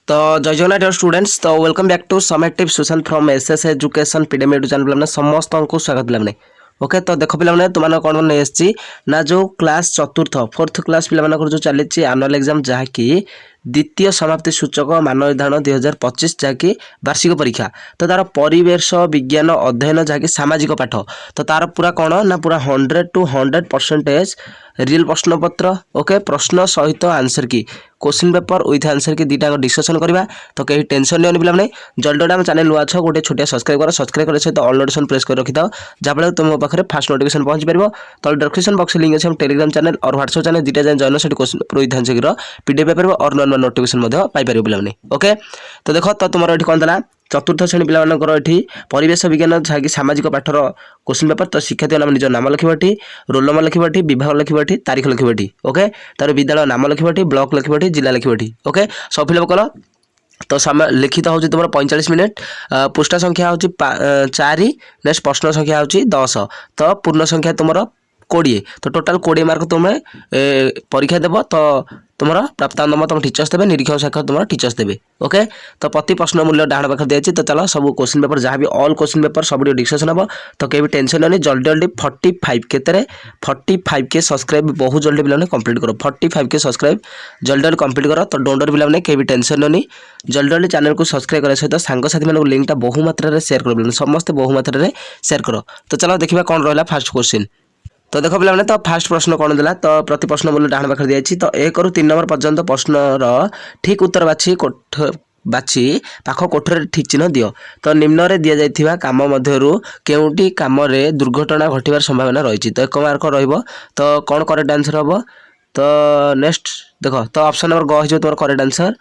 तो जय Jagannath dear students. तो welcome back to summative social from SS education PDM YouTube channel पे समस्त को स्वागत पे। ओके तो देख पे तुम कौन नहीं आसी ना जो क्लास चतुर्थ फोर्थ क्लास पे जो चली आनुआल एग्जाम जहाँकि द्वितीय समाप्ति सूचक मान निर्धारण 2025 जहाँकि वार्षिक परीक्षा। तो तार परिवेश विज्ञान अध्ययन जहाँकि सामाजिक पाठ तो तार पूरा कौन ना पूरा 100 to 100% रियल प्रश्न पत्र। ओके प्रश्न सहित आंसर की क्वेश्चन पेपर विथ आंसर की दुटा डिस्कसन करवा। तो कहीं टेंशन नहीं पे जल्दी आम चैनल नुआ छ गोटे छोटिया सब्सक्राइब कर सहित ऑल नोटिफिकेशन प्रेस कर रखी था जहाँफल तुम पाखे फास्ट नोटिफिकेशन पहुंच पार। तो डिस्क्रिप्शन बॉक्स लिंक अच्छे टेलीग्राम चैनल और व्हाट्सएप चैनल दुटा जाए जॉइन से क्वेश्चन पेपर विथ आंसर की पीडीएफ पेपर और नुआ नोटिफिकेशन पाइपर पे। ओके तो देख तो तुम ये कौन था चतुर्थ श्रेणी पे परिवेश विज्ञान जहाँकि सामाजिक पाठर क्वेश्चन पेपर। तो शिक्षार्थी नाम निज नाम लिखे रोल नंबर लिखे विभाग लिखे तारीख लिखे। ओके तार विद्यालय नाम लिखे ब्लॉक लिखे जिला लिखे। ओके सब फिलअप कल। तो समय लिखित हूँ तुम 45 मिनिट पृष्ठ संख्या हूँ 4 नेक्स्ट प्रश्न संख्या हूँ 10 तो पूर्ण संख्या तुम 20 तो टोटाल 20 मार्क तुम्हें परीक्षा देव। तो तुम प्राप्त नंबर तुम टीचर्स देवे निरीक्षण शाखा तुम टीचर्स देवे। ओके तो प्रति प्रश्न मूल्य डाण पाखे दिखाई। तो चलो सब क्वेश्चन पेपर जहाँ भी ऑल क्वेश्चन पेपर सब डिस्कसन हम। तो कहीं टेंशन नहीं जल्दी जल्दी 45 के 45 के सब्सक्राइब बहुत जल्दी पे कंप्लीट करो 45 के सब्सक्राइब जल्दी जल्दी कंप्लीट करो। तो डोंट वरी पे कहीं टेंशन नहीं जल्दी जल्दी चैनल को सब्सक्राइब करने सहित सांगसाथी मान लिंकटा बहु मात्रा शेयर कर समस्त बहु मात्रा शेयर कर। तो चलो देखा कौन रहा फास्ट क्वेश्चन। तो देख पे तो फास्ट प्रश्न कौन देला। तो प्रति प्रश्न मूल्य डाण पाखे दिखाई। तो 1 ରୁ 3 नंबर पर्यंत प्रश्नर ठीक उत्तर बाछी पाख कोठर ठीक चिन्ह दियो। तो निम्न रे दिया जाइथिबा काम मध्यरु केउटी काम रे दुर्घटना घटिबार संभावना रही। तो 1 मार्क रहिबो। तो कौन करेक्ट आंसर हम। तो नेक्स्ट देख तो ऑप्शन नंबर ग हो तुम करेक्ट आंसर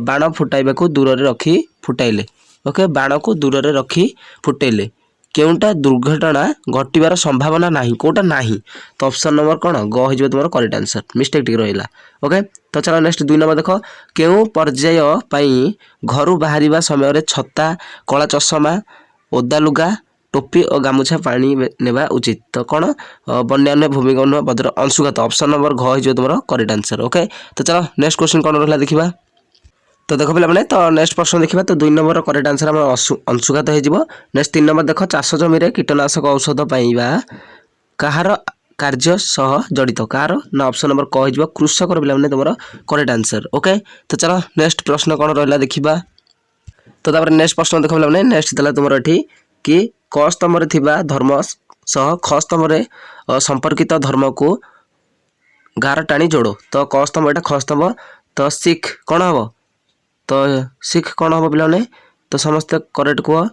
बाण फुटाइबा को दूर रे रखी फुटाइले। ओके बाण को दूर रे रखी फुटाइले केउटा दुर्घटना घटिबार संभावना नहीं कोटा नहीं। तो ऑप्शन नंबर कौन ग हो तुम करेक्ट आंसर मिस्टेक टिक रहिला। ओके तो चलो नेक्स्ट 2 नंबर देख केउ पर्याय पई घर बाहरिबा समय रे छत्ता कला चश्मा ओदा लुगा टोपी और गामुछा पानी नेबा उचित। तो कौन बन्यान्य भूमिकंप वज्र अंशुघात ऑप्शन नंबर घ हो तुम करेक्ट आंसर। ओके तो चलो नेक्स्ट क्वेश्चन कौन रहा देखा। तो देख पे तो नेक्स्ट प्रश्न देखा। तो 2 नंबर करेक्ट आंसर आम अंशुघात हो। नेक्स्ट 3 नंबर देख चाष जमी कीटनाशक औषध पाइबा कहार कार्य सह जड़ित कहार ना ऑप्शन नंबर क हो कृषक पे तुम करेक्ट आंसर। ओके तो चलो नेक्स्ट प्रश्न कौन रहा देखा। तो नेक्स्ट प्रश्न देख पे नेक्स्ट देला तुम ये कि क स्तंभ धर्म सह ख स्तंभ संपर्कित धर्म को गार टाणी जोड़। तो क स्तंभ यहाँ ख स्तंभ तो सिख कौन हम। तो सिख कौन हम पे तो समस्ते करेक्ट कह।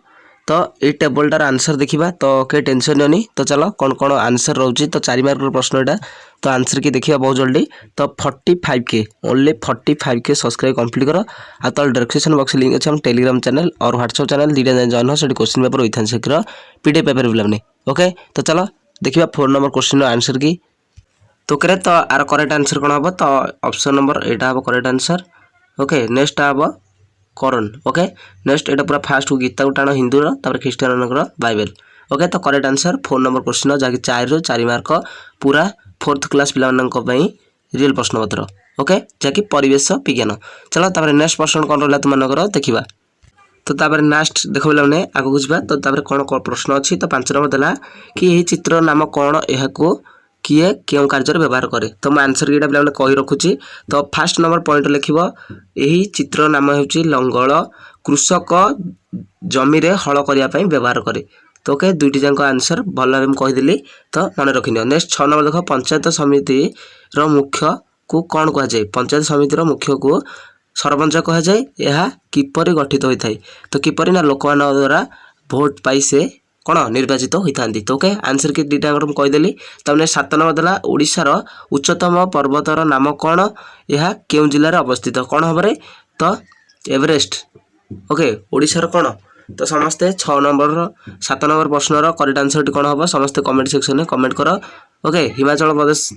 तो ये टेबलटार आंसर देखा। तो कहीं टेंशन नहीं। तो चलो कौन कौन आंसर रोचे। तो 4 मार्क प्रश्न यहाँ तो आंसर की देखिए बहुत जल्दी। तो 45 के ओनली 45 के सब्सक्राइब कंप्लीट कर। आ तो डिस्क्रिप्शन बॉक्स लिंक अच्छे हम टेलीग्राम चैनल और व्हाट्सएप चैनल दुटा जॉइन हो क्वेश्चन पेपर विथ आंसर की पीडीएफ पेपर पे। ओके तो चलो देखिए 4 नंबर क्वेश्चन आंसर की। तो करे तो आर करेक्ट आंसर कौन हम। तो ऑप्शन नंबर यहाँ हम करेक्ट आंसर। ओके नेक्स्ट हम करण। ओके नेक्स्ट यहाँ पूरा फास्ट गीता को टाण हिंदूर ख्रीष्टान बाइबल। ओके तो करेक्ट आंसर 4 नंबर क्वेश्चन जहाँकि 4 ରୁ 4 मार्क पूरा 4th क्लास पे रियल प्रश्न पत्र। ओके जहाँकि परिवेश विज्ञान। चलो नेक्स्ट प्रश्न कौन रहा तुम देखा। तो नेक्स्ट देख पे आगे जावा। तो कौन प्रश्न अच्छी। तो 5 नंबर देला कि यही चित्र नाम कौन यह किए क्यों कार्य व्यवहार करे। तो मैं आंसर की पे कही रखुची। तो फास्ट नंबर पॉइंट लिख यही चित्र नाम हूँ लंगल कृषक जमी रे हल करने व्यवहार करे। तो ओके दुईटी जाक आंसर भल भाव में कहीदेली। तो मन रखि नेक्स्ट 6 नंबर देख पंचायत समिति मुख्य को कौन कहुए। पंचायत समिति मुख्य को सरपंच कहुए। यह किपरि गठित होता है। तो किपरि ना लोक मान द्वारा भोट पाई से कौन निर्वाचित होता है। तो ओके आंसर की दुईटा कहीदेली। तो 7 नंबर देला ओडिशार उच्चतम पर्वतर नाम कौन यह क्यों जिले में अवस्थित कौन हम। तो एवरेस्ट। ओके ओडिशार कौन। तो समस्ते 6 नंबर 7 नंबर प्रश्नर करेक्ट आंसर कौन हम समस्ते कमेंट सेक्शन में कमेंट कर। ओके हिमाचल प्रदेश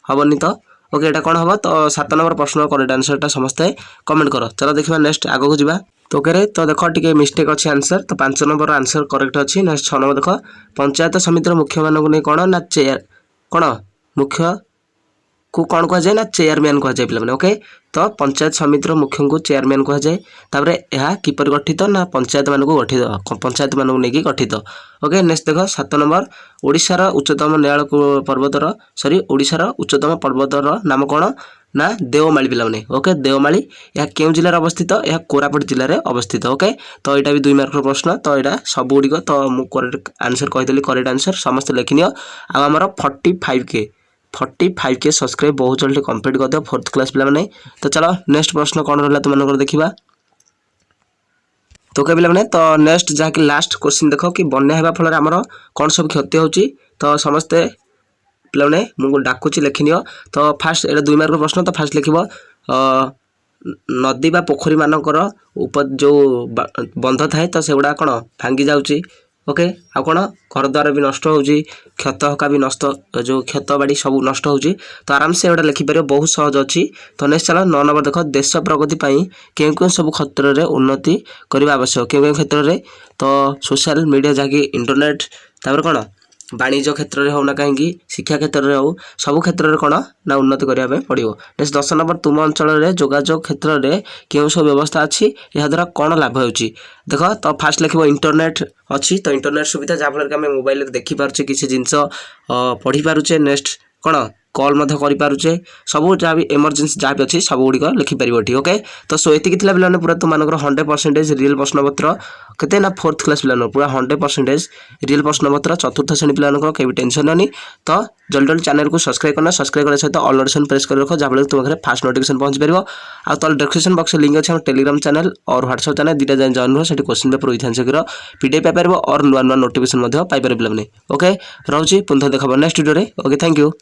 हेनी। तो ओके यहाँ कौन हम। तो 7 नंबर प्रश्न करेक्ट आंसर समस्ते कमेंट कर। चलो देखा नेक्स्ट आगे जावा। तो ओके तो देख टे मिस्टेक अच्छी आंसर। तो 5 नंबर आंसर करेक्ट अच्छी। नेक्स्ट 6 नंबर देख पंचायत समिति मुख्य मानक नहीं कौन ना चेयर कौन मुख्य को कौन कहुए ना चेयरमैन कहुए पे ओके। तो पंचायत समितिर मुख्य को चेयरमैन कहुए। तापर यह किपर गठित ना पंचायत मान गठित पंचायत मान नहीं गठित ओके। नेक्स्ट देख 7 नंबर ओडिशार उच्चतम न्यायालय पर्वतर सॉरी ओडिशार उच्चतम पर्वतर नाम कौन ना देवमाली पे ओके। देवमाली यह क्यों जिले अवस्थित यह कोरापुट जिले में अवस्थित ओके। तो यहाँ भी 2 मार्क प्रश्न। तो यहाँ सब गुड़िक तो मुझे करेक्ट आंसर कहीदेली करेक्ट आंसर समस्त लिखिनि। आमर 45K सब्सक्राइब बहुत जल्दी कंप्लीट कर दियो 4th क्लास पे। तो चलो नेक्स्ट प्रश्न कौन रहा तुम देखा। तो क्या पे तो नेक्स्ट जहाँकि लास्ट क्वेश्चन देख कि बन्या होगा फल आमर कौन सब क्षति होची। तो समस्ते पे मुझे डाकुची लिखिनि। तो फास्ट ये 2 मार्क प्रश्न। तो फास्ट लिख नदी बा पोखरी मानकर जो बंध थाए तो से गुड़ा कौन भांगी जाऊँगी ओके। आ कौन घर द्वार भी नष्ट हो क्षत हका भी नष्ट जो क्षत बाड़ी सब नष्ट हो। तो आराम से एटा लिखिपर बहुत सहज अच्छी। तो नेक्स्ट चलो 9 नंबर देख देश प्रगति क्यों क्यों सब क्षेत्र में उन्नति करने आवश्यक क्यों क्षेत्र में। तो सोशल मीडिया जहाँकि इंटरनेट तापर कौन वाणिज्य क्षेत्र में होना कहीं शिक्षा क्षेत्र में हो सब क्षेत्र में कौन ना उन्नति करने पड़ो। नेक्स्ट 10 नंबर तुम अंचल में जोगाजोग क्षेत्र में क्यों सब व्यवस्था अच्छी यह द्वारा कौन लाभ हो देख। तो फास्ट लिख इंटरनेट अच्छी। तो इंटरनेट सुविधा जहाँफल कि आम मोबाइल देखिपारे किसी जिनस पढ़ी पारुचे। नेक्स्ट कौन कॉल करें सब जहाँ भी इमरजेंसी जहाँ भी अच्छी सब गुड़िक लिखिपर ओके। तो सो ये पे पूरा तुम 100% रियल प्रश्नपत्र केते ना 4th क्लास पे पूरा 100% रियल प्रश्नपत्र 4th श्रेणी पे कहीं टेंशन नहीं। तो जल्दी जल्दी चैनल को सब्सक्राइब करना सब्सक्राइब करने सहित ऑल नोटिफिकेशन प्रेस कर रख जहाँ तुम घर फास्ट नोटिफिकेशन पहुंच पार। आ तो डिस्क्रिप्शन बॉक्स लिंक अच्छे टेलीग्राम चैनल और व्हाट्सएप चैनल 2टा जाए जॉइन हो question paper with answer PDF Piper और नुआ नुआ नोटिफिकेशन पाइपर पे ओके। रोचे पुनः देखा next video okay. Thank you.